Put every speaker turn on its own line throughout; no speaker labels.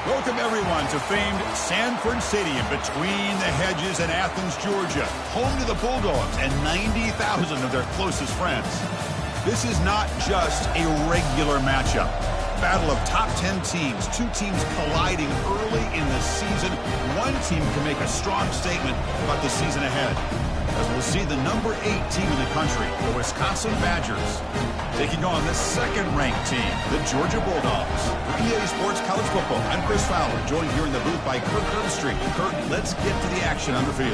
Welcome, everyone, to famed Sanford Stadium between the hedges in Athens, Georgia, home to the Bulldogs and 90,000 of their closest friends. This is not just a regular matchup. Battle of top 10 teams, two teams colliding early in the season. One team can make a strong statement about the season ahead, as we'll see the number 8 team in the country, the Wisconsin Badgers, taking on the second-ranked team, the Georgia Bulldogs. For EA Sports College Football, I'm Chris Fowler, joined here in the booth by Kirk Herbstreit. Kirk, let's get to the action on the field.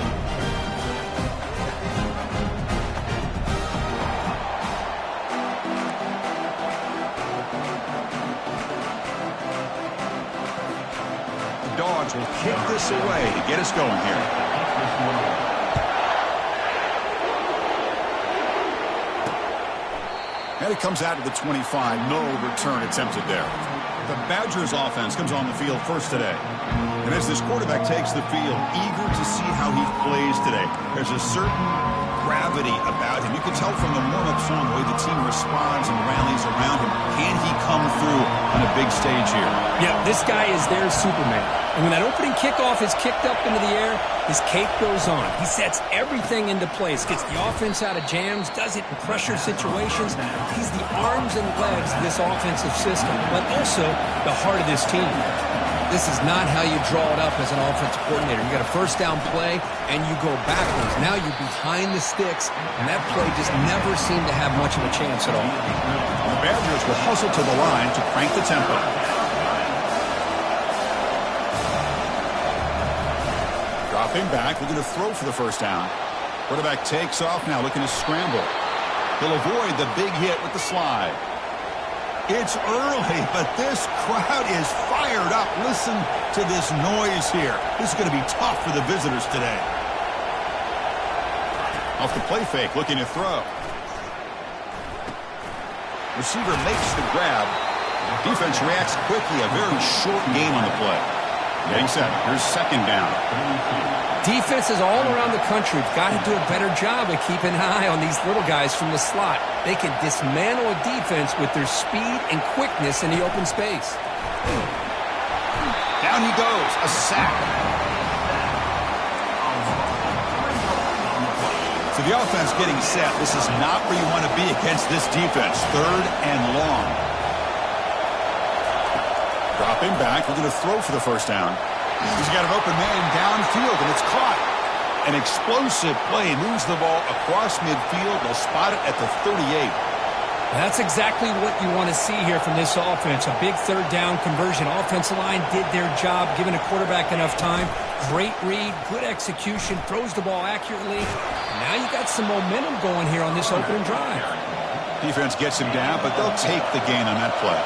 The Dogs will kick this away to get us going here. And it comes out to the 25. No return attempted there. The Badgers offense comes on the field first today. And as this quarterback takes the field, eager to see how he plays today, there's a certain gravity about him. You can tell from the warm-up song the way the team responds and rallies around him. Can he come through on a big stage here?
Yeah, this guy is their Superman. And when that opening kickoff is kicked up into the air, his cape goes on. He sets everything into place, gets the offense out of jams, does it in pressure situations. He's the arms and legs of this offensive system, but also the heart of this team. This is not how you draw it up as an offensive coordinator. You got a first down play, and you go backwards. Now you're behind the sticks, and that play just never seemed to have much of a chance at all.
The Badgers will hustle to the line to crank the tempo. Dropping back, looking to throw for the first down. Quarterback takes off now, looking to scramble. He'll avoid the big hit with the slide. It's early, but this crowd is fired up. Listen to this noise here. This is going to be tough for the visitors today. Off the play fake, looking to throw. Receiver makes the grab. Defense reacts quickly. A very short game on the play. Getting set. Here's second down.
Defenses all around the country have got to do a better job of keeping an eye on these little guys from the slot. They can dismantle a defense with their speed and quickness in the open space.
Down he goes. A sack. So the offense getting set. This is not where you want to be against this defense. Third and long. Dropping back. We're going to throw for the first down. He's got an open man downfield, and it's caught. An explosive play moves the ball across midfield. They'll spot it at the 38.
That's exactly what you want to see here from this offense. A big third down conversion. Offensive line did their job, giving a quarterback enough time. Great read, good execution, throws the ball accurately. Now you got some momentum going here on this opening drive.
Defense gets him down, but they'll take the gain on that play.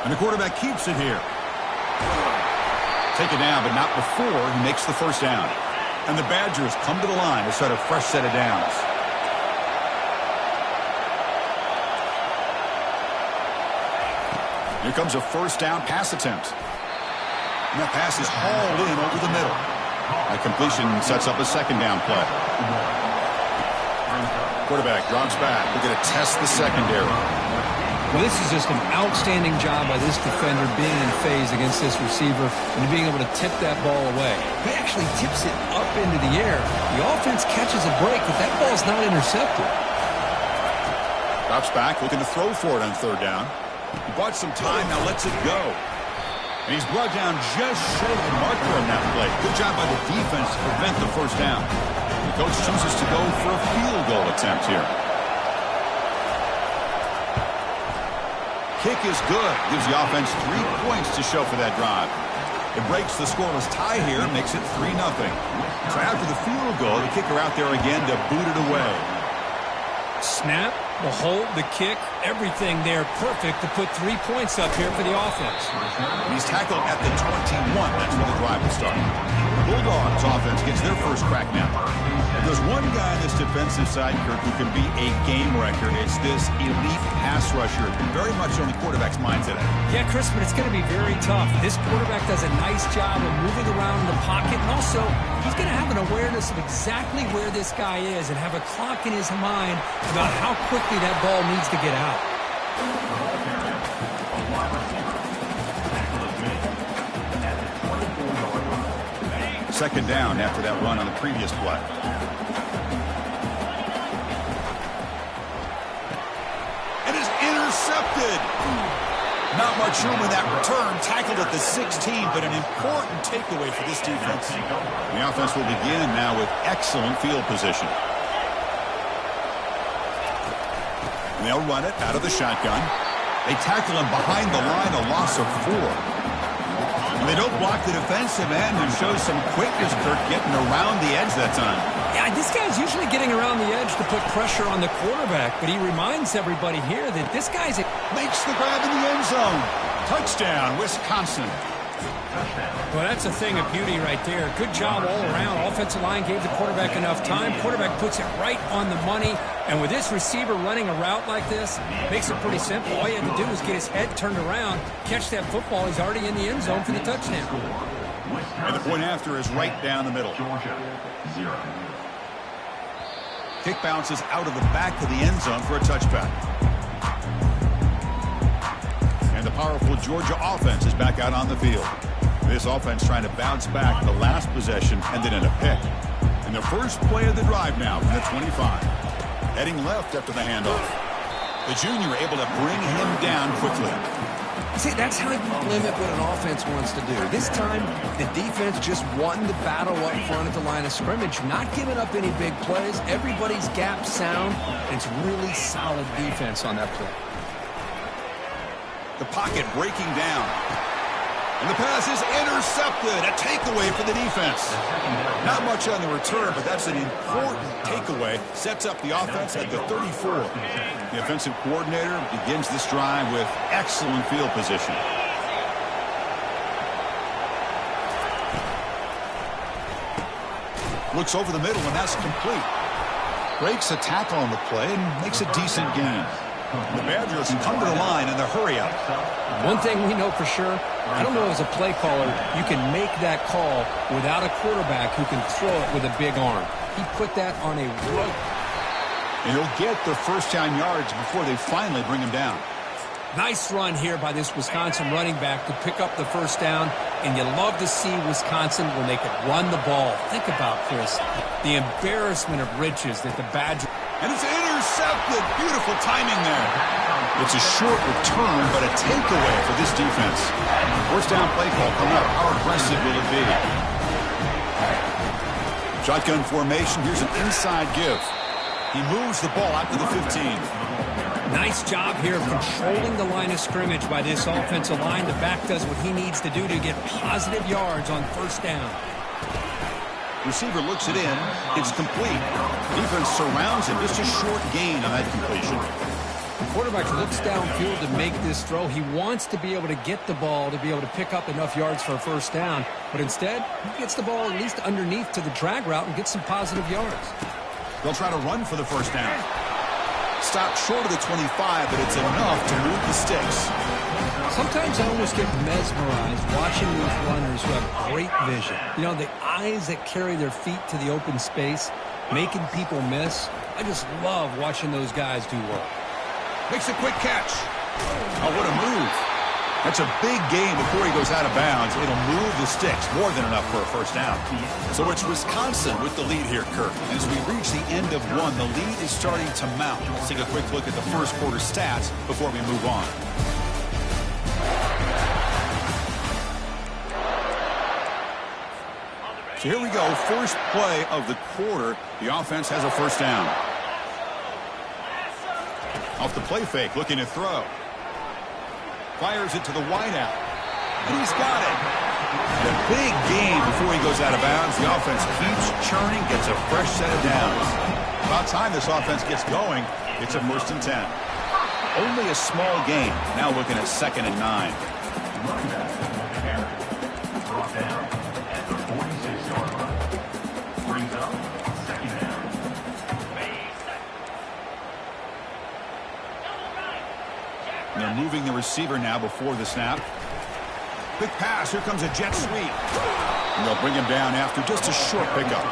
And the quarterback keeps it here. Take it down, but not before he makes the first down. And the Badgers come to the line to start a fresh set of downs. Here comes a first down pass attempt. And that pass is hauled in over the middle. That completion sets up a second down play. Quarterback drops back. We're going to test the secondary.
Well, this is just an outstanding job by this defender being in phase against this receiver and being able to tip that ball away. He actually tips it up into the air. The offense catches a break, but that ball's not intercepted.
Drops back, looking to throw for it on third down. He bought some time, now lets it go. And he's brought down just short of the marker on that play. Good job by the defense to prevent the first down. The coach chooses to go for a field goal attempt here. Kick is good. Gives the offense 3 points to show for that drive. It breaks the scoreless tie here, makes it 3-0. So after the field goal, the kicker out there again to boot it away.
Snap, the hold, the kick, everything there perfect to put 3 points up here for the offense.
He's tackled at the 21. That's where the drive will start. Bulldogs offense gets their first crack now. If there's one guy on this defensive side, Kirk, who can be a game wrecker, it's this elite pass rusher, very much on the quarterback's mind today.
Yeah, Chris, but it's going to be very tough. This quarterback does a nice job of moving around in the pocket, and also he's going to have an awareness of exactly where this guy is and have a clock in his mind about how quickly that ball needs to get out.
Second down after that run on the previous play. It is intercepted. Not much room in that return. Tackled at the 16, but an important takeaway for this defense. The offense will begin now with excellent field position. And they'll run it out of the shotgun. They tackle him behind the line, a loss of 4. And they don't block the defensive end and show some quickness, Kirk, getting around the edge that time.
Yeah, this guy's usually getting around the edge to put pressure on the quarterback, but he reminds everybody here that this guy's...
Makes the grab in the end zone. Touchdown, Wisconsin.
Well, that's a thing of beauty right there. Good job all around. Offensive line gave the quarterback enough time. Quarterback puts it right on the money. And with this receiver running a route like this, makes it pretty simple. All you have to do is get his head turned around, catch that football. He's already in the end zone for the touchdown.
And the point after is right down the middle.
Georgia, 0.
Kick bounces out of the back of the end zone for a touchback. And the powerful Georgia offense is back out on the field. This offense trying to bounce back the last possession and then in a pick. And the first play of the drive now from the 25. Heading left after the handoff. The junior able to bring him down quickly.
See, that's how you limit what an offense wants to do. This time, the defense just won the battle up front at the line of scrimmage, not giving up any big plays. Everybody's gap sound, and it's really solid defense on that play.
The pocket breaking down. And the pass is intercepted. A takeaway for the defense. Not much on the return, but that's an important takeaway. Sets up the offense at the 34. The offensive coordinator begins this drive with excellent field position. Looks over the middle, and that's complete. Breaks a tackle on the play and makes a decent gain. The Badgers come to the line in the hurry up.
One thing we know for sure, I don't know as a play caller, you can make that call without a quarterback who can throw it with a big arm. He put that on a rope.
And he'll get the first down yards before they finally bring him down.
Nice run here by this Wisconsin running back to pick up the first down, and you love to see Wisconsin when they could run the ball. Think about, Chris, the embarrassment of riches that the Badgers...
And it's intercepted. Beautiful timing there. It's a short return, but a takeaway for this defense. First down play call coming up. How aggressive will it be? Shotgun formation. Here's an inside give. He moves the ball out to the 15.
Nice job here of controlling the line of scrimmage by this offensive line. The back does what he needs to do to get positive yards on first down.
Receiver looks it in. It's complete. Defense surrounds him. Just a short gain on that completion.
The quarterback looks downfield to make this throw. He wants to be able to get the ball to be able to pick up enough yards for a first down. But instead, he gets the ball at least underneath to the drag route and gets some positive yards.
They'll try to run for the first down. Stopped short of the 25, but it's enough to move the sticks.
Sometimes I almost get mesmerized watching these runners who have great vision. You know, the eyes that carry their feet to the open space, making people miss. I just love watching those guys do work.
Makes a quick catch. Oh, what a move. That's a big gain before he goes out of bounds. It'll move the sticks, more than enough for a first down. So it's Wisconsin with the lead here, Kirk. As we reach the end of one, the lead is starting to mount. Let's take a quick look at the first quarter stats before we move on. So here we go. First play of the quarter. The offense has a first down. Off the play fake, looking to throw. Fires it to the wideout. And he's got it. And a big gain before he goes out of bounds. The offense keeps churning, gets a fresh set of downs. About time this offense gets going. It's a 1st and 10. Only a small gain. Now looking at 2nd and 9. And they're moving the receiver now before the snap. Quick pass. Here comes a jet sweep. And they'll bring him down after just a short pickup.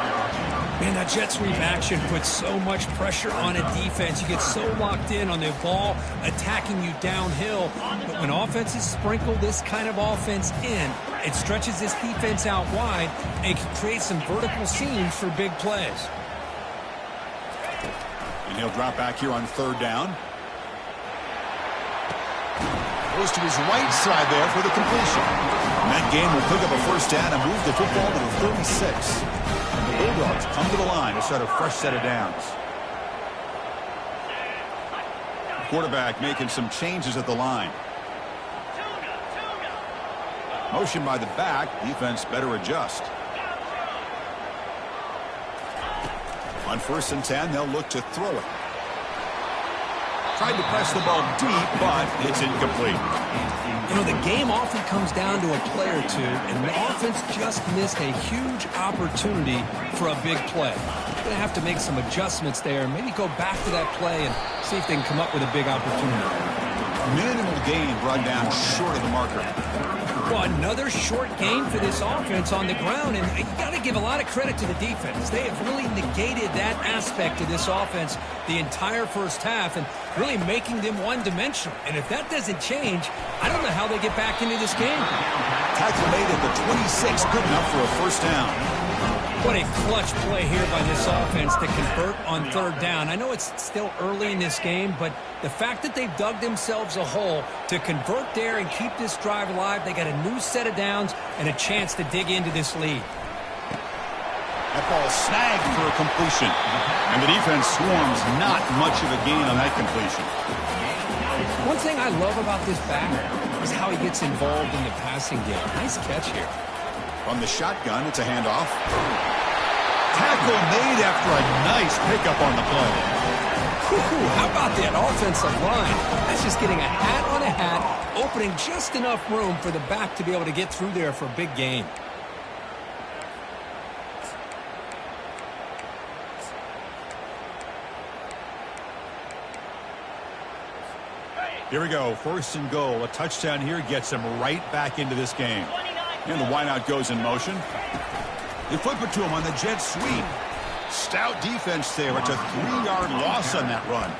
Man, that jet sweep action puts so much pressure on a defense. You get so locked in on the ball attacking you downhill. But when offenses sprinkle this kind of offense in, it stretches this defense out wide and can create some vertical seams for big plays.
And he'll drop back here on third down. Goes to his right side there for the completion. And that game will pick up a first down and move the football to the 36. And the Bulldogs come to the line to start a fresh set of downs. Quarterback making some changes at the line. Motion by the back. Defense better adjust. On 1st and 10, they'll look to throw it. Tried to press the ball deep, but it's incomplete.
You know, the game often comes down to a play or two, and the offense just missed a huge opportunity for a big play. They're going to have to make some adjustments there and maybe go back to that play and see if they can come up with a big opportunity.
Minimal gain brought down short of the marker.
Well, another short gain for this offense on the ground, and you got to give a lot of credit to the defense. They have really negated that aspect of this offense the entire first half and really making them one-dimensional. And if that doesn't change, I don't know how they get back into this game.
Tackle made at the 26, good enough for a first down.
What a clutch play here by this offense to convert on third down. I know it's still early in this game, but the fact that they've dug themselves a hole to convert there and keep this drive alive, they got a new set of downs and a chance to dig into this lead.
That ball snagged for a completion. And the defense swarms not much of a gain on that completion.
One thing I love about this back is how he gets involved in the passing game. Nice catch here.
From the shotgun, it's a handoff. Tackle made after a nice pickup on the play.
How about that offensive line? That's just getting a hat on a hat, opening just enough room for the back to be able to get through there for a big gain.
Here we go, 1st and goal. A touchdown here gets them right back into this game. And the wideout goes in motion. They flip it to him on the jet sweep. Stout defense there. It's a 3-yard loss on that run.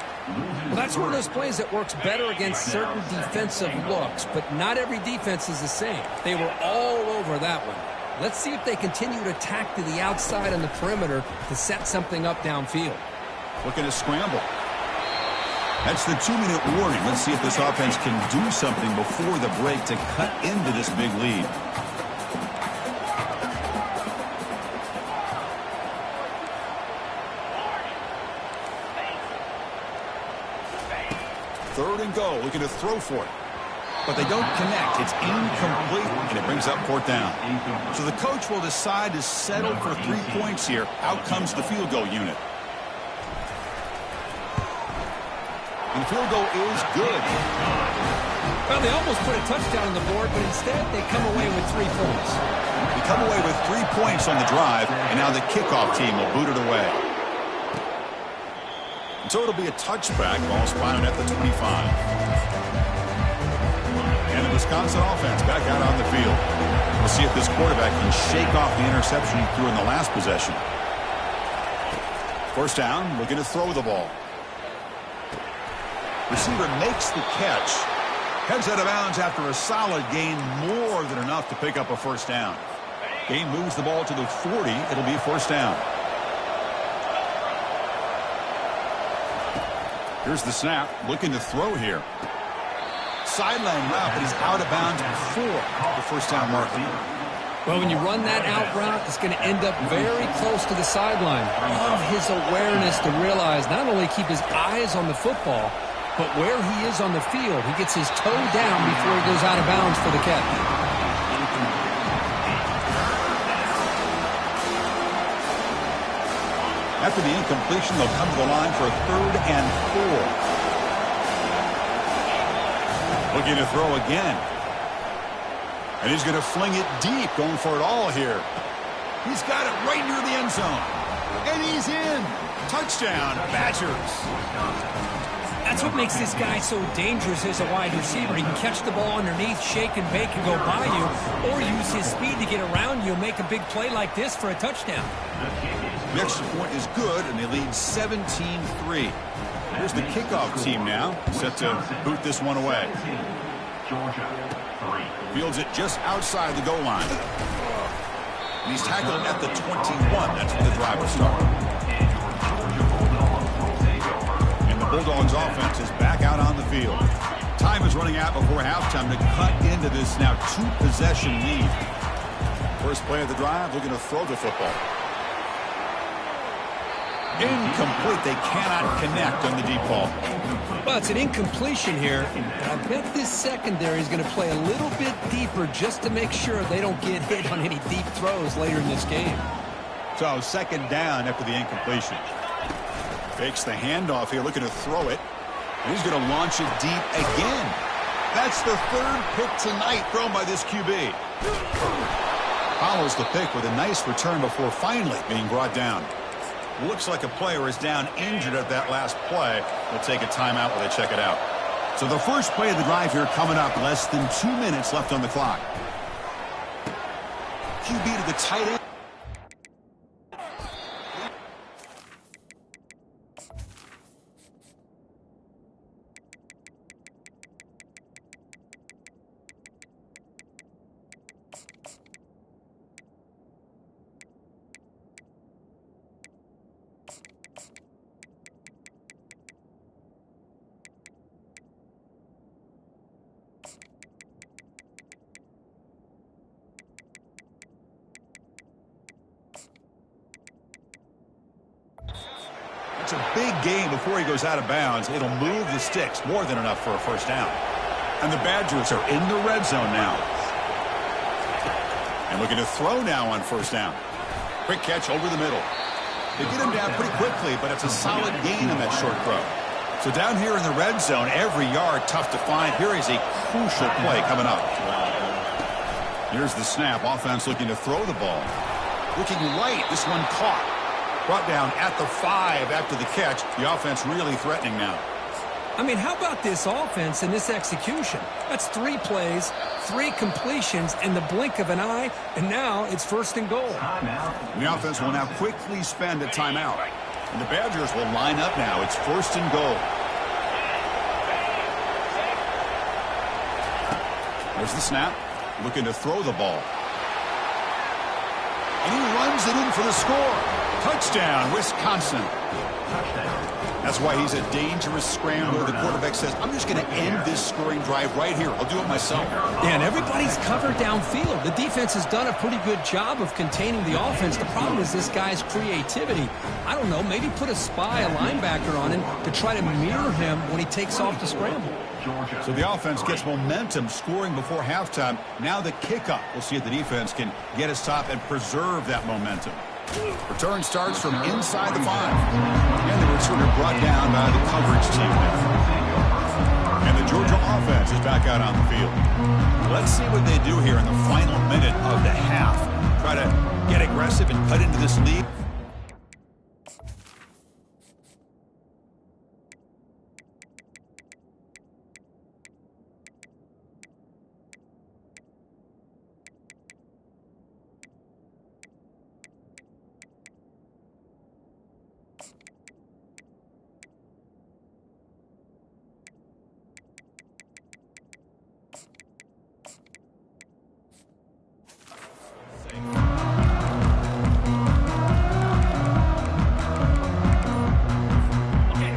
Well, that's one of those plays that works better against certain defensive looks, but not every defense is the same. They were all over that one. Let's see if they continue to attack to the outside on the perimeter to set something up downfield.
Looking to scramble. That's the 2-minute warning. Let's see if this offense can do something before the break to cut into this big lead. Third and goal, looking to throw for it. But they don't connect. It's incomplete, and it brings up 4th down. So the coach will decide to settle for 3 points here. Out comes the field goal unit. And the field goal is good.
Well, they almost put a touchdown on the board, but instead they come away with 3 points.
They come away with 3 points on the drive, and now the kickoff team will boot it away. And so it'll be a touchback, ball spotted at the 25. And the Wisconsin offense back out on the field. We'll see if this quarterback can shake off the interception he threw in the last possession. 1st down, looking to throw the ball. Receiver makes the catch. Heads out of bounds after a solid gain, more than enough to pick up a 1st down. Gain moves the ball to the 40. It'll be a 1st down. Here's the snap, looking to throw here. Sideline route, but he's out of bounds before the 1st down marker.
Well, when you run that out route, it's going to end up very close to the sideline. Love his awareness to realize not only keep his eyes on the football, but where he is on the field, he gets his toe down before he goes out of bounds for the catch.
After the incompletion, they'll come to the line for a 3rd and 4. Looking to throw again. And he's going to fling it deep, going for it all here. He's got it right near the end zone. And he's in. Touchdown, Badgers.
That's what makes this guy so dangerous as a wide receiver. He can catch the ball underneath, shake and bake and go by you, or use his speed to get around you and make a big play like this for a touchdown.
The extra point is good, and they lead 17-3. Here's the kickoff team now, set to boot this one away. Fields it just outside the goal line. And he's tackled at the 21. That's where the drive will start. And the Bulldogs offense is back out on the field. Time is running out before halftime to cut into this now two-possession lead. First play of the drive, looking to throw the football. Incomplete. They cannot connect on the deep ball.
Well, it's an incompletion here. I bet this secondary is going to play a little bit deeper just to make sure they don't get hit on any deep throws later in this game.
So second down after the incompletion. Fakes the handoff here, looking to throw it. He's going to launch it deep again. That's the third pick tonight thrown by this QB. Follows the pick with a nice return before finally being brought down. Looks like a player is down injured at that last play. They'll take a timeout while they check it out. So the first play of the drive here coming up. Less than 2 minutes left on the clock. QB to the tight end. It's a big game before he goes out of bounds. It'll move the sticks, more than enough for a first down. And the Badgers are in the red zone now. And looking to throw now on first down. Quick catch over the middle. They get him down pretty quickly, but it's a solid gain on that short throw. So down here in the red zone, every yard tough to find. Here is a crucial play coming up. Here's the snap. Offense looking to throw the ball. Looking right. This one caught. Brought down at the 5 after the catch. The offense really threatening now.
I mean, how about this offense and this execution? That's 3 plays, 3 completions in the blink of an eye, and now it's first and goal.
The offense will now quickly spend a timeout. And the Badgers will line up now. It's first and goal. There's the snap. Looking to throw the ball. And he runs it in for the score. Touchdown, Wisconsin. That's why he's a dangerous scrambler. The quarterback says, I'm just going to end this scoring drive right here. I'll do it myself.
Yeah, and everybody's covered downfield. The defense has done a pretty good job of containing the offense. The problem is this guy's creativity. I don't know, maybe put a spy, a linebacker on him to try to mirror him when he takes off to scramble.
So the offense gets momentum, scoring before halftime. Now the kickoff. We'll see if the defense can get a stop and preserve that momentum. Return starts from inside the 5. And the returner brought down by the coverage team there. And the Georgia offense is back out on the field. Let's see what they do here in the final minute of the half. Try to get aggressive and cut into this lead.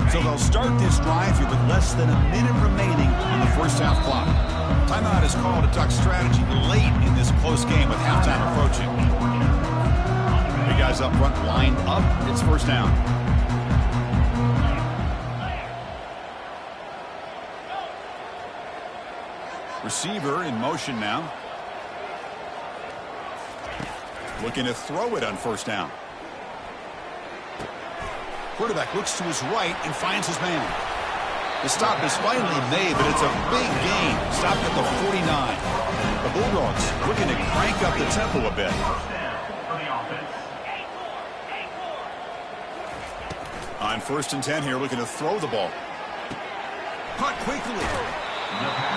So they'll start this drive here with less than a minute remaining on the first half clock. Timeout is called to talk strategy late in this close game with halftime approaching. Big guys up front lined up. It's first down. Receiver in motion now. Looking to throw it on first down. Quarterback looks to his right and finds his man. The stop is finally made, but it's a big gain. Stopped at the 49. The Bulldogs looking to crank up the tempo a bit. On 1st and 10 here, looking to throw the ball. Caught quickly.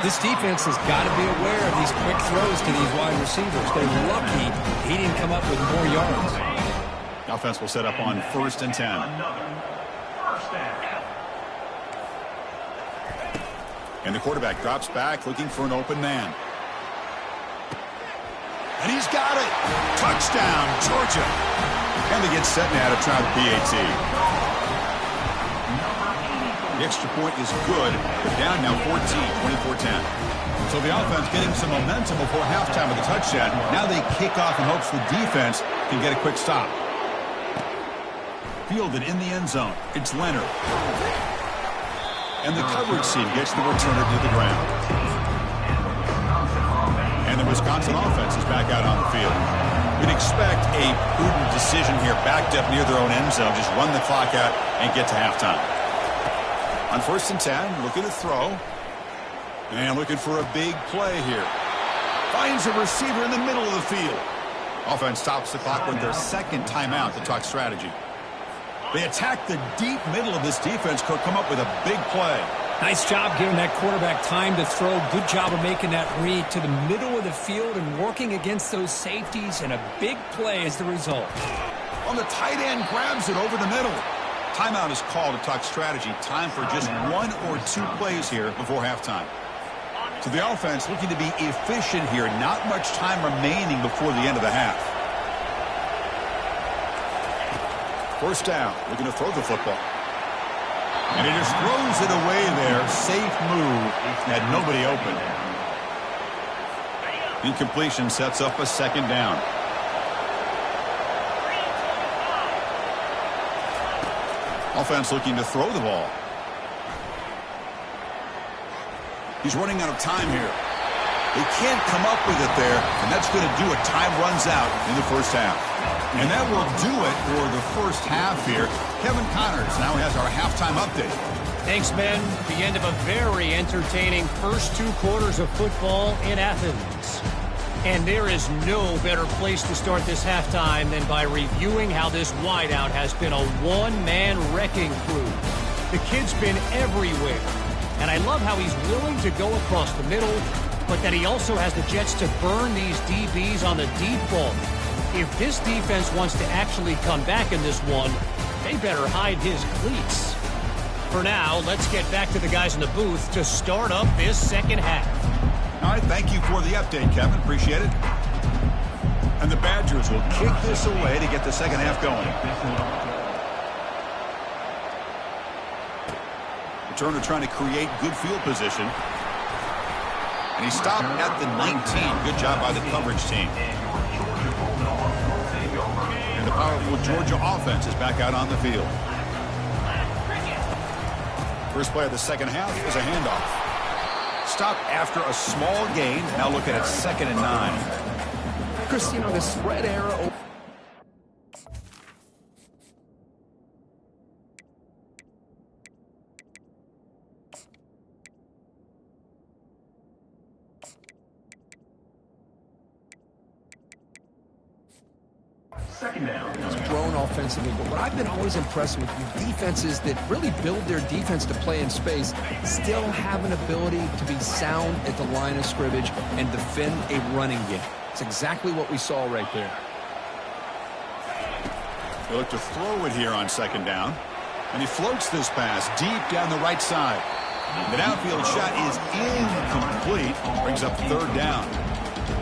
This defense has got to be aware of these quick throws to these wide receivers. They're lucky he didn't come up with more yards.
Offense will set up on 1st and 10. And the quarterback drops back looking for an open man. And he's got it. Touchdown, Georgia. And they get set now to try the PAT. The extra point is good, but down now 14, 24-10. So the offense getting some momentum before halftime with a touchdown. Now they kick off in hopes the defense can get a quick stop. Fielded in the end zone. It's Leonard. And the coverage team gets the returner to the ground. And the Wisconsin offense is back out on the field. We'd expect a prudent decision here, backed up near their own end zone. Just run the clock out and get to halftime. On 1st and 10, looking to throw. And looking for a big play here. Finds a receiver in the middle of the field. Offense stops the clock with their 2nd timeout to talk strategy. They attack the deep middle of this defense, could come up with a big play.
Nice job giving that quarterback time to throw. Good job of making that read to the middle of the field and working against those safeties, and a big play is the result.
On the tight end, grabs it over the middle. Timeout is called to talk strategy. Time for just 1 or 2 plays here before halftime. So the offense looking to be efficient here. Not much time remaining before the end of the half. 1st down, looking to throw the football. And he just throws it away there. Safe move. Had nobody open. Incompletion sets up a 2nd down. Offense looking to throw the ball. He's running out of time here. They can't come up with it there, and that's going to do it. Time runs out in the 1st half. And that will do it for the 1st half here. Kevin Connors now has our halftime update.
Thanks, Ben. The end of a very entertaining first 2 quarters of football in Athens. And there is no better place to start this halftime than by reviewing how this wideout has been a one-man wrecking crew. The kid's been everywhere. And I love how he's willing to go across the middle, but that he also has the jets to burn these DBs on the deep ball. If this defense wants to actually come back in this one, they better hide his cleats. For now, let's get back to the guys in the booth to start up this 2nd half.
All right, thank you for the update, Kevin. Appreciate it. And the Badgers will kick this away to get the 2nd half going. Turner trying to create good field position. And he stopped at the 19. Good job by the coverage team. And the powerful Georgia offense is back out on the field. First play of the 2nd half is a handoff. Stop after a small gain. Now looking at 2nd and 9.
Chris, you know, the spread era... grown offensively, but what I've been always impressed with defenses that really build their defense to play in space still have an ability to be sound at the line of scrimmage and defend a running game. It's exactly what we saw right there.
They look to throw it here on 2nd down, and he floats this pass deep down the right side. The downfield shot is incomplete. Brings up 3rd down.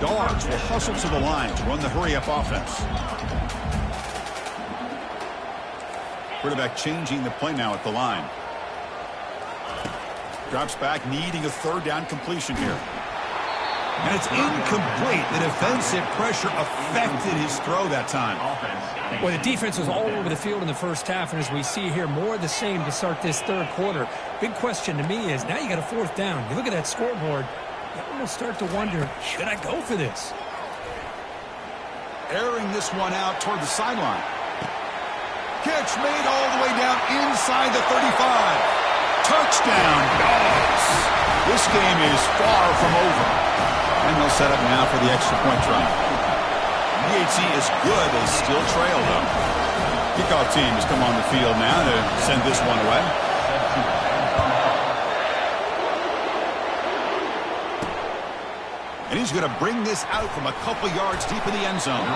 Dogs will hustle to the line to run the hurry-up offense. Quarterback changing the play now at the line. Drops back, needing a 3rd down completion here. And it's incomplete. The defensive pressure affected his throw that time.
Well, the defense was all over the field in the 1st half, and as we see here, more of the same to start this 3rd quarter. Big question to me is, now you got a 4th down. You look at that scoreboard, you almost start to wonder, should I go for this?
Airing this one out toward the sideline. Catch made all the way down inside the 35. Touchdown, Dogs. This game is far from over. And they'll set up now for the extra point try. PAT is good. They still trail, though. Kickoff team has come on the field now to send this one away. And he's going to bring this out from a couple yards deep in the end zone.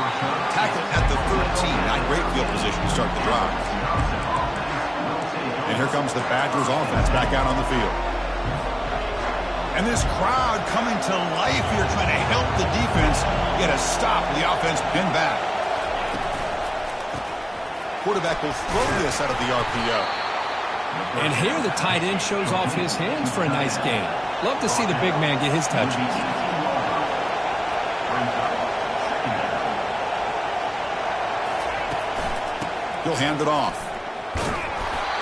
Tackle at the 13. Not great field position to start the drive. And here comes the Badgers offense back out on the field. And this crowd coming to life here, trying to help the defense get a stop with the offense pinned back. Quarterback will throw this out of the RPO.
And here the tight end shows off his hands for a nice gain. Love to see the big man get his touches.
He'll hand it off.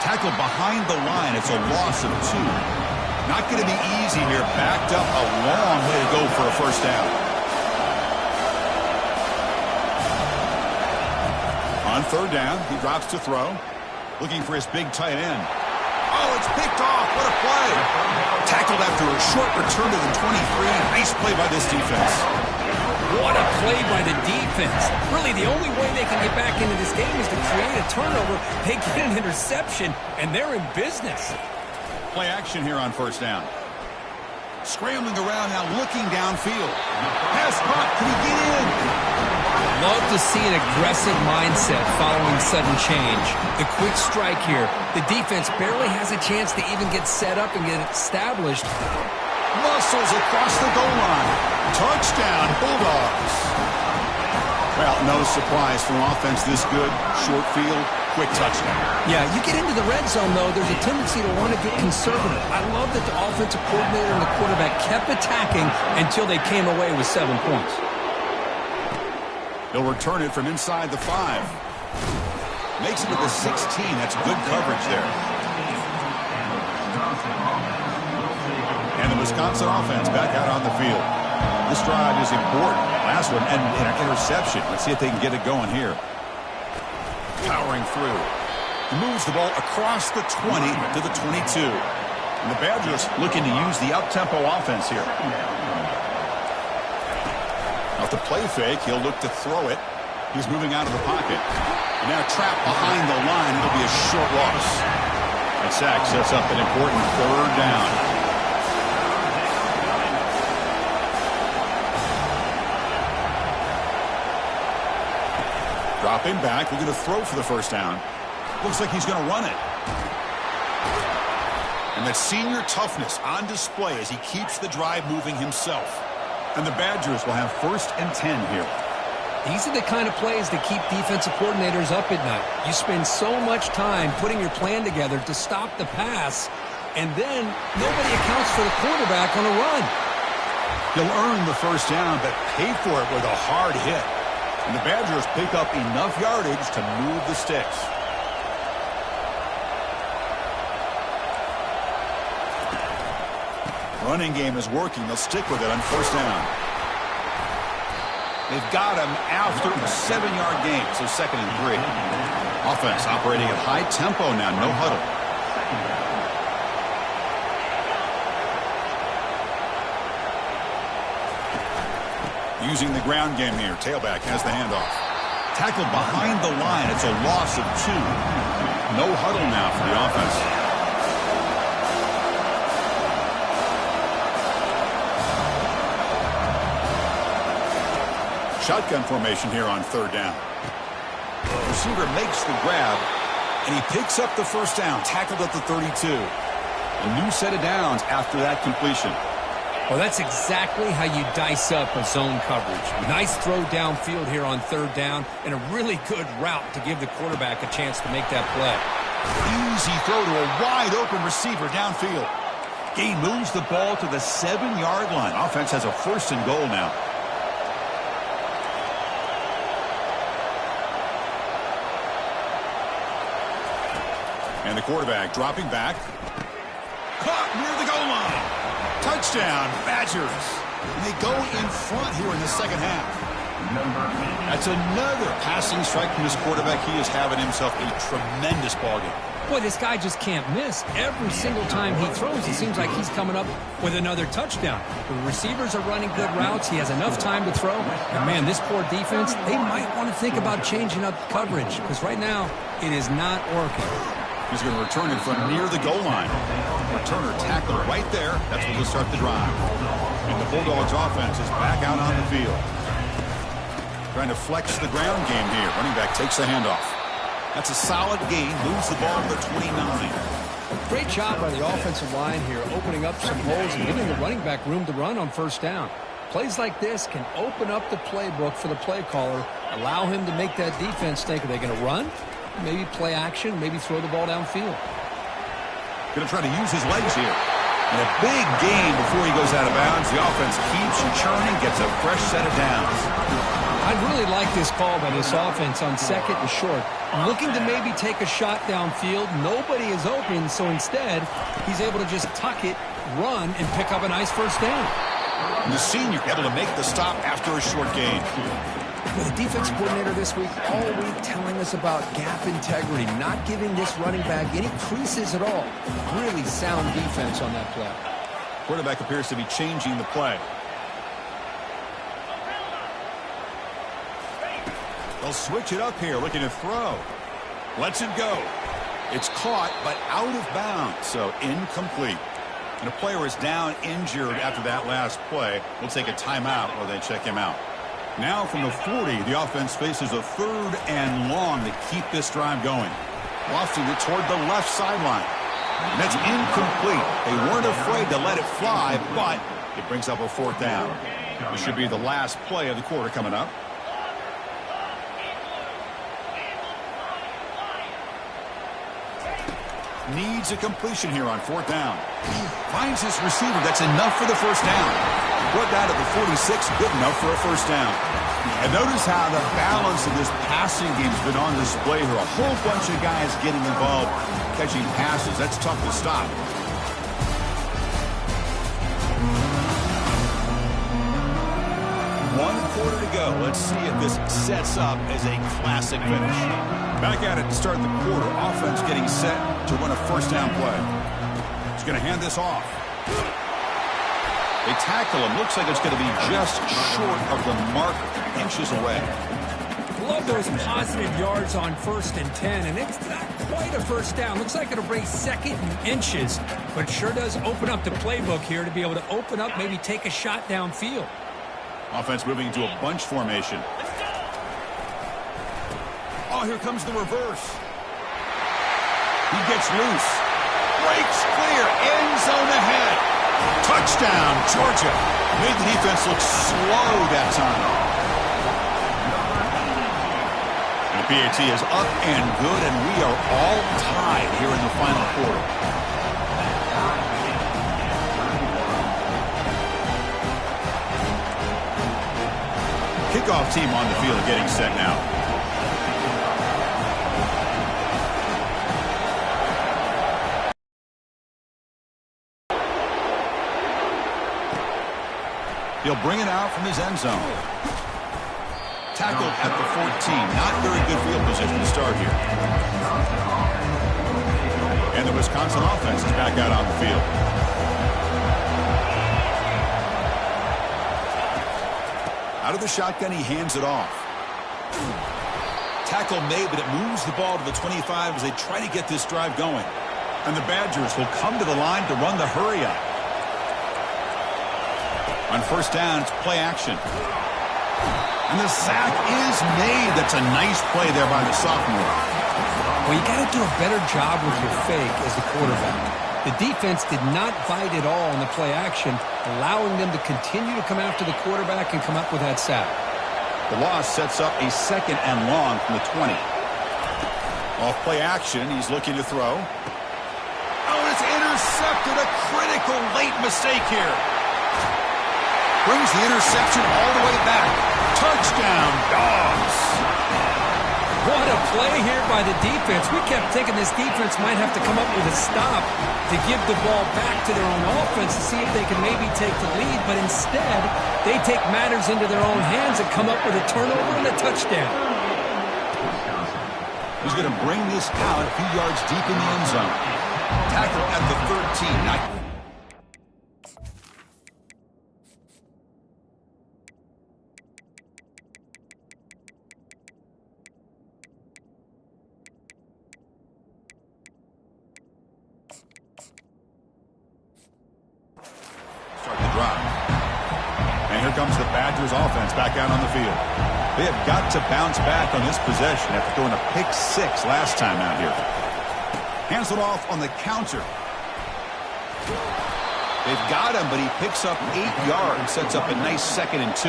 Tackled behind the line. It's a loss of 2. Not going to be easy here. Backed up a long way to go for a first down. On third down, he drops to throw. Looking for his big tight end. Oh, it's picked off. What a play. Tackled after a short return to the 23. Nice play by this defense.
What a play by the defense. Really, the only way they can get back into this game is to create a turnover. They get an interception, and they're in business.
Play action here on first down. Scrambling around now, looking downfield. Pass caught. Can he get in?
Love to see an aggressive mindset following sudden change. The quick strike here. The defense barely has a chance to even get set up and get established.
Muscles across the goal line. Touchdown, Bulldogs. Well, no surprise from offense this good. Short field, quick touchdown.
Yeah, you get into the red zone, though, there's a tendency to want to get conservative. I love that the offensive coordinator and the quarterback kept attacking until they came away with 7 points.
They'll return it from inside the 5. Makes it to the 16. That's good coverage there. And the Wisconsin offense back out on the field. This drive is important. Last one, and an interception. Let's see if they can get it going here. Powering through. He moves the ball across the 20 to the 22. And the Badgers looking to use the up-tempo offense here. Off the play fake, he'll look to throw it. He's moving out of the pocket. And now trapped behind the line. It'll be a short loss. That sack sets up an important third down. Dropping back, looking to throw for the first down. Looks like he's going to run it. And that senior toughness on display as he keeps the drive moving himself. And the Badgers will have 1st and 10 here.
These are the kind of plays that keep defensive coordinators up at night. You spend so much time putting your plan together to stop the pass, and then nobody accounts for the quarterback on a run.
He'll earn the first down, but pay for it with a hard hit. And the Badgers pick up enough yardage to move the sticks. Running game is working. They'll stick with it on first down. They've got him after a 7-yard gain, so 2nd and 3. Offense operating at high tempo now, no huddle. Using the ground game here. Tailback has the handoff. Tackled behind the line. It's a loss of 2. No huddle now for the offense. Shotgun formation here on third down. Receiver makes the grab, and he picks up the first down. Tackled at the 32. A new set of downs after that completion.
Well, that's exactly how you dice up a zone coverage. Nice throw downfield here on third down, and a really good route to give the quarterback a chance to make that play.
Easy throw to a wide-open receiver downfield. He moves the ball to the 7-yard line. Offense has a 1st and goal now. And the quarterback dropping back. Caught near the goal line. Touchdown, Badgers. And they go in front here in the second half. That's another passing strike from this quarterback. He is having himself a tremendous ballgame.
Boy, this guy just can't miss. Every single time he throws, it seems like he's coming up with another touchdown. The receivers are running good routes. He has enough time to throw. And, man, this poor defense, they might want to think about changing up coverage because right now it is not working.
He's going to return it from near the goal line. Returner tackled right there. That's what will start the drive. And the Bulldogs offense is back out on the field. Trying to flex the ground game here. Running back takes the handoff. That's a solid gain. Moves the ball to the 29.
Great job by the offensive line here, opening up some holes and giving the running back room to run on first down. Plays like this can open up the playbook for the play caller, allow him to make that defense think, are they going to run? Maybe play action, maybe throw the ball downfield.
Going to try to use his legs here. And a big gain before he goes out of bounds. The offense keeps churning, gets a fresh set of downs.
I'd really like this call by this offense on second and short. Looking to maybe take a shot downfield. Nobody is open, so instead, he's able to just tuck it, run, and pick up a nice first down.
And the senior able to make the stop after a short gain.
Well, the defensive coordinator this week, all week telling us about gap integrity, not giving this running back any creases at all. Really sound defense on that play.
Quarterback appears to be changing the play. They'll switch it up here, looking to throw. Lets it go. It's caught, but out of bounds, so incomplete. And a player is down injured after that last play. We'll take a timeout while they check him out. Now from the 40, the offense faces a 3rd and long to keep this drive going. Lofting it toward the left sideline. And that's incomplete. They weren't afraid to let it fly, but it brings up a 4th down. This should be the last play of the quarter coming up. Needs a completion here on 4th down. Finds his receiver. That's enough for the first down. Brought down to the 46. Good enough for a first down. And notice how the balance of this passing game has been on display here. A whole bunch of guys getting involved catching passes. That's tough to stop. One quarter to go. Let's see if this sets up as a classic finish. Back at it to start the quarter. Offense getting set to run a first down play. He's going to hand this off. They tackle him. Looks like it's going to be just short of the mark, inches away.
Love those positive yards on 1st and 10, and it's not quite a first down. Looks like it'll bring 2nd and inches, but sure does open up the playbook here to be able to open up, maybe take a shot downfield.
Offense moving into a bunch formation. Oh, here comes the reverse. He gets loose. Breaks clear. End zone ahead. Touchdown, Georgia. Made the defense look slow that time. And the PAT is up and good, and we are all tied here in the final quarter. Kickoff team on the field getting set now. He'll bring it out from his end zone. Tackled at the 14. Not very good field position to start here. And the Wisconsin offense is back out on the field. Out of the shotgun, he hands it off. Tackle made, but it moves the ball to the 25 as they try to get this drive going. And the Badgers will come to the line to run the hurry up. On first down, it's play action. And the sack is made. That's a nice play there by the sophomore.
Well, you got to do a better job with your fake as the quarterback. The defense did not bite at all in the play action, allowing them to continue to come after the quarterback and come up with that sack.
The loss sets up a 2nd and long from the 20. Off play action, he's looking to throw. Oh, it's intercepted. A critical late mistake here. Brings the interception all the way back. Touchdown, Dogs.
What a play here by the defense. We kept thinking this defense might have to come up with a stop to give the ball back to their own offense to see if they can maybe take the lead, but instead they take matters into their own hands and come up with a turnover and a touchdown.
He's going to bring this out a few yards deep in the end zone. Tackle at the 13. Now And here comes the Badgers offense back out on the field. They have got to bounce back on this possession after throwing a pick 6 last time out here. Hands it off on the counter. They've got him, but he picks up 8 yards, sets up a nice 2nd and 2.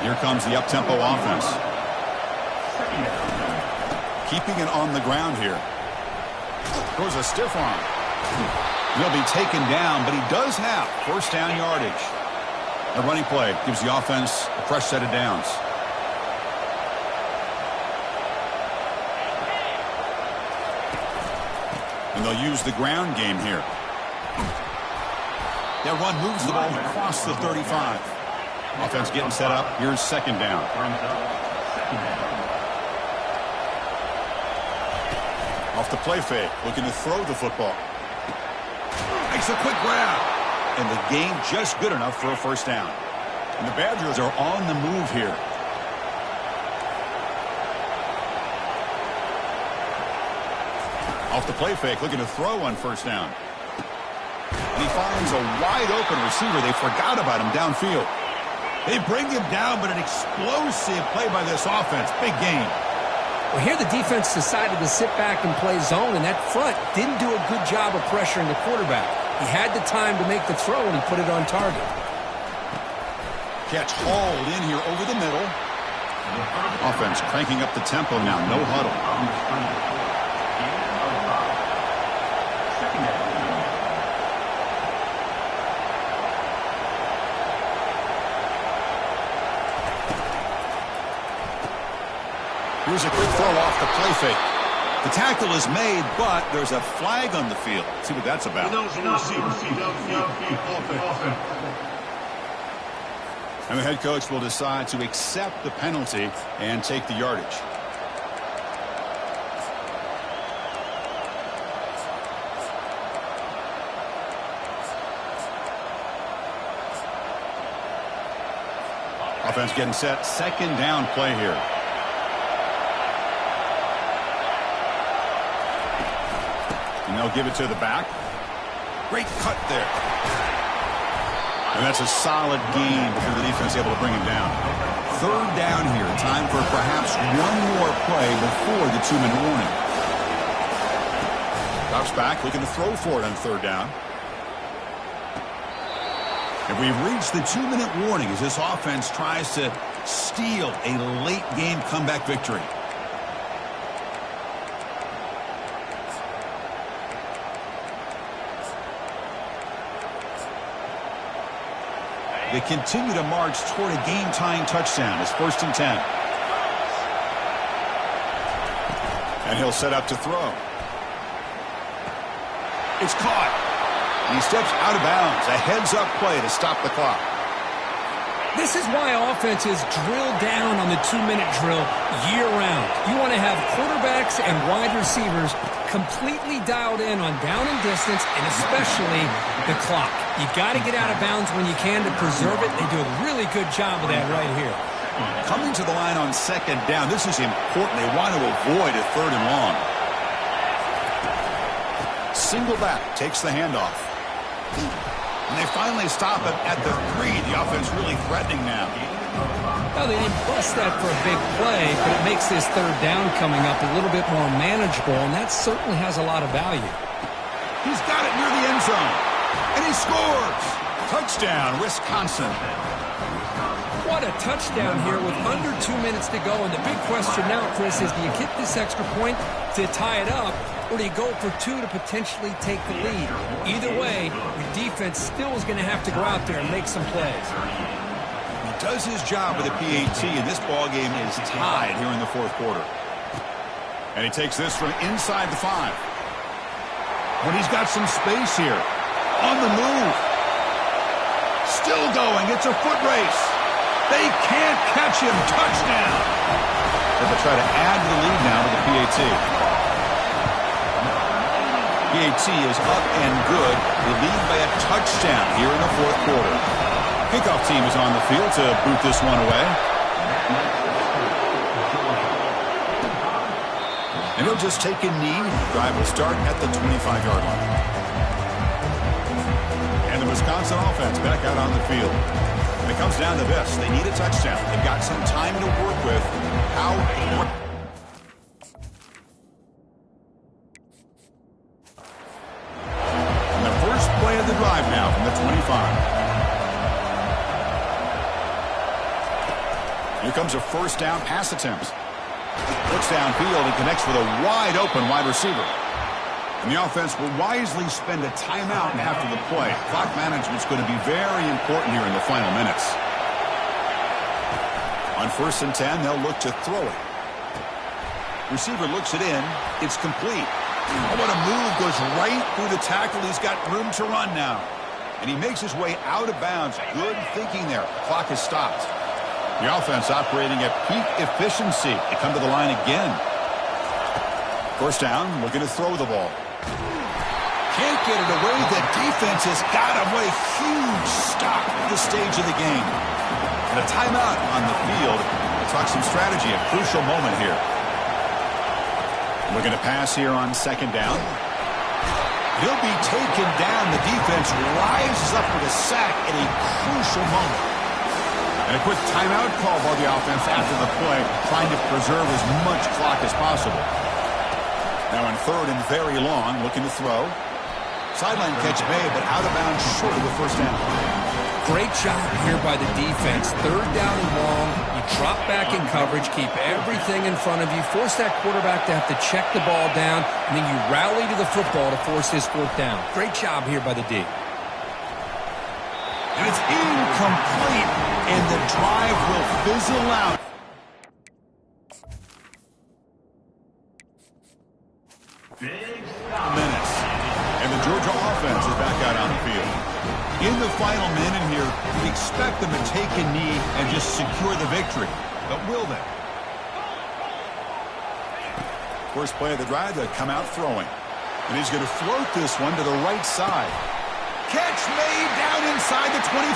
Here comes the up-tempo offense. Keeping it on the ground here. Throws a stiff arm. He'll be taken down, but he does have first down yardage. The running play gives the offense a fresh set of downs. And they'll use the ground game here. That run moves the ball across the 35. Offense getting set up. Here's 2nd down. Off the play fake, looking to throw the football. Makes a quick grab. And the gain just good enough for a first down. And the Badgers are on the move here. Off the play fake, looking to throw on first down. And he finds a wide open receiver. They forgot about him downfield. They bring him down, but an explosive play by this offense. Big gain.
Well, here the defense decided to sit back and play zone, and that front didn't do a good job of pressuring the quarterback. He had the time to make the throw, and he put it on target.
Catch hauled in here over the middle. Offense cranking up the tempo now. No huddle. Here's a quick throw off the play fake. The tackle is made, but there's a flag on the field. Let's see what that's about. And the head coach will decide to accept the penalty and take the yardage. Offense getting set. 2nd down play here. And they'll give it to the back. Great cut there. And that's a solid gain before the defense able to bring him down. 3rd down here. Time for perhaps one more play before the 2-minute warning. Drops back, looking to throw for it on 3rd down. And we've reached the 2-minute warning as this offense tries to steal a late game comeback victory. They continue to march toward a game-tying touchdown. It's 1st and 10. And he'll set up to throw. It's caught. And he steps out of bounds. A heads-up play to stop the clock.
This is why offenses drill down on the 2-minute drill year-round. You want to have quarterbacks and wide receivers completely dialed in on down and distance, and especially the clock. You got to get out of bounds when you can to preserve it. They do a really good job of that right here.
Coming to the line on 2nd down, this is important. They want to avoid a 3rd and long. Single back, takes the handoff. And they finally stop him at the 3. The offense really threatening now.
Well, they didn't bust that for a big play, but it makes this 3rd down coming up a little bit more manageable, and that certainly has a lot of value.
He's got it near the end zone. And he scores. Touchdown, Wisconsin.
What a touchdown here with under 2 minutes to go. And the big question now, Chris, is do you get this extra point to tie it up, or do you go for 2 to potentially take the lead? Either way, your defense still is going to have to go out there and make some plays.
He does his job with a PAT, and this ball game is tied here in the 4th quarter. And he takes this from inside the 5. When he's got some space here. On the move. Still going. It's a foot race. They can't catch him. Touchdown. They'll try to add to the lead now with the PAT. PAT is up and good. They lead by a touchdown here in the 4th quarter. Kickoff team is on the field to boot this one away. And he'll just take a knee. Drive will start at the 25-yard line. And the Wisconsin offense back out on the field. And it comes down to this. They need a touchdown. They've got some time to work with. And the first play of the drive now from the 25. Here comes a first down pass attempt. Looks downfield and connects with a wide open wide receiver. And the offense will wisely spend a timeout after the play. Clock management's going to be very important here in the final minutes. On 1st and 10, they'll look to throw it. Receiver looks it in. It's complete. Oh, what a move. Goes right through the tackle. He's got room to run now. And he makes his way out of bounds. Good thinking there. The clock has stopped. The offense operating at peak efficiency. They come to the line again. First down, looking to throw the ball. Can't get it away. The defense has got him. What a huge stop at this stage of the game. And a timeout on the field. We'll talk some strategy. A crucial moment here. Looking to pass here on 2nd down. He'll be taken down. The defense rises up with a sack at a crucial moment. And a quick timeout call by the offense after the play, trying to preserve as much clock as possible. Now on 3rd and very long, looking to throw. Sideline catch made, but out of bounds short of the first down.
Great job here by the defense. 3rd down and long. You drop back in coverage, keep everything in front of you, force that quarterback to have to check the ball down, and then you rally to the football to force this 4th down. Great job here by the D.
And it's incomplete, and the drive will fizzle out. Minutes. And the Georgia offense is back out on the field. In the final minute here, we expect them to take a knee and just secure the victory. But will they? First play of the drive, they come out throwing. And he's going to float this one to the right side. Catch made down inside the 25.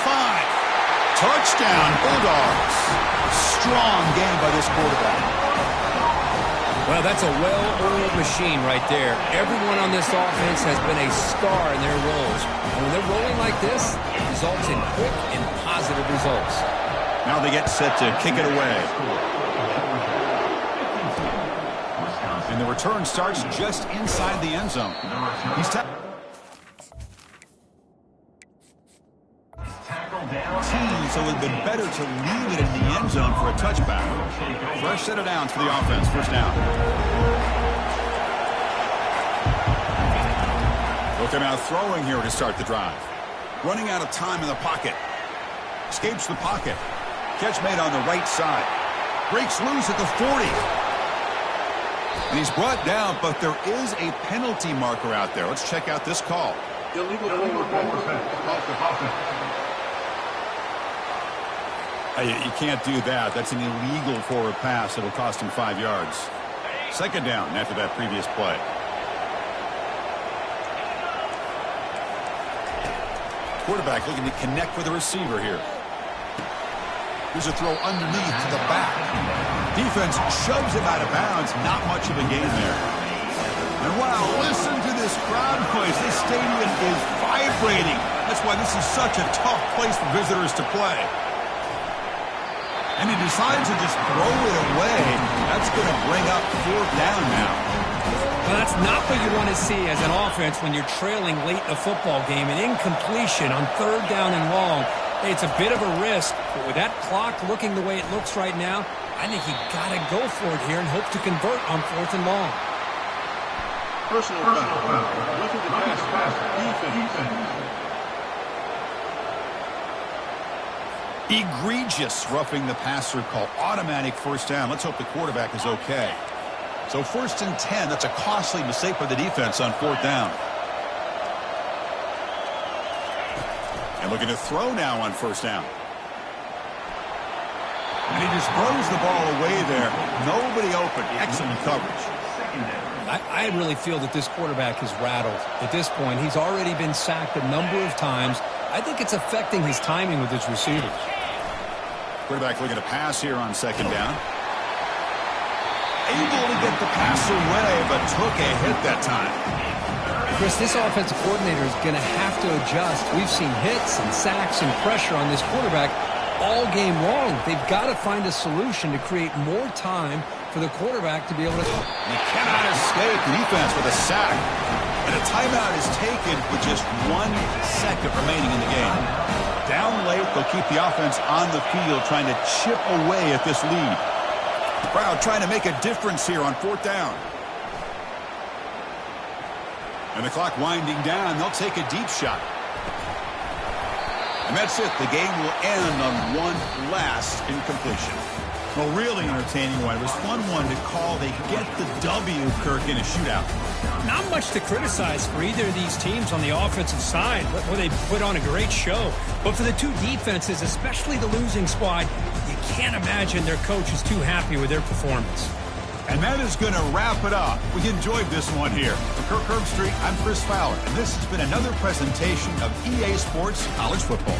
Touchdown, Bulldogs. Strong game by this quarterback.
Well, that's a well-oiled machine right there. Everyone on this offense has been a star in their roles. And when they're rolling like this, it results in quick and positive results.
Now they get set to kick it away. And the return starts just inside the end zone. He's so it would have been better to leave it in the end zone for a touchback. Fresh set of downs for the offense. First down. Looking out throwing here to start the drive. Running out of time in the pocket. Escapes the pocket. Catch made on the right side. Breaks loose at the 40. And he's brought down, but there is a penalty marker out there. Let's check out this call. Illegal You can't do that. That's an illegal forward pass that will cost him 5 yards. 2nd down after that previous play. Quarterback looking to connect with the receiver here. Here's a throw underneath to the back. Defense shoves him out of bounds. Not much of a gain there. And wow, listen to this crowd noise. This stadium is vibrating. That's why this is such a tough place for visitors to play. And he decides to just throw it away. That's going to bring up 4th down now.
Well, that's not what you want to see as an offense when you're trailing late in a football game. An incompletion on 3rd down and long. It's a bit of a risk, but with that clock looking the way it looks right now, I think you got to go for it here and hope to convert on 4th and long.
Personal foul. Looking to pass. Defense.
Egregious roughing the passer call. Automatic first down. Let's hope the quarterback is okay. So 1st and 10. That's a costly mistake for the defense on 4th down. And looking to throw now on 1st down. And he just throws the ball away there. Nobody open. Excellent coverage.
I really feel that this quarterback is rattled. At this point, he's already been sacked a number of times. I think it's affecting his timing with his receivers.
Quarterback looking to pass here on 2nd down. Able to get the pass away, but took a hit that time.
Chris, this offensive coordinator is going to have to adjust. We've seen hits and sacks and pressure on this quarterback. all game long. They've got to find a solution to create more time for the quarterback to be able to...
He cannot escape the defense with a sack. And a timeout is taken with just 1 second remaining in the game. Down late, they'll keep the offense on the field trying to chip away at this lead. The crowd trying to make a difference here on 4th down. And the clock winding down, they'll take a deep shot. And that's it. The game will end on one last incompletion. A really entertaining one. It was fun one to call. They get the W, Kirk, in a shootout.
Not much to criticize for either of these teams on the offensive side, where they put on a great show. But for the two defenses, especially the losing squad, you can't imagine their coach is too happy with their performance.
And that is going to wrap it up. We enjoyed this one here. For Kirk Herbstreit, I'm Chris Fowler, and this has been another presentation of EA Sports College Football.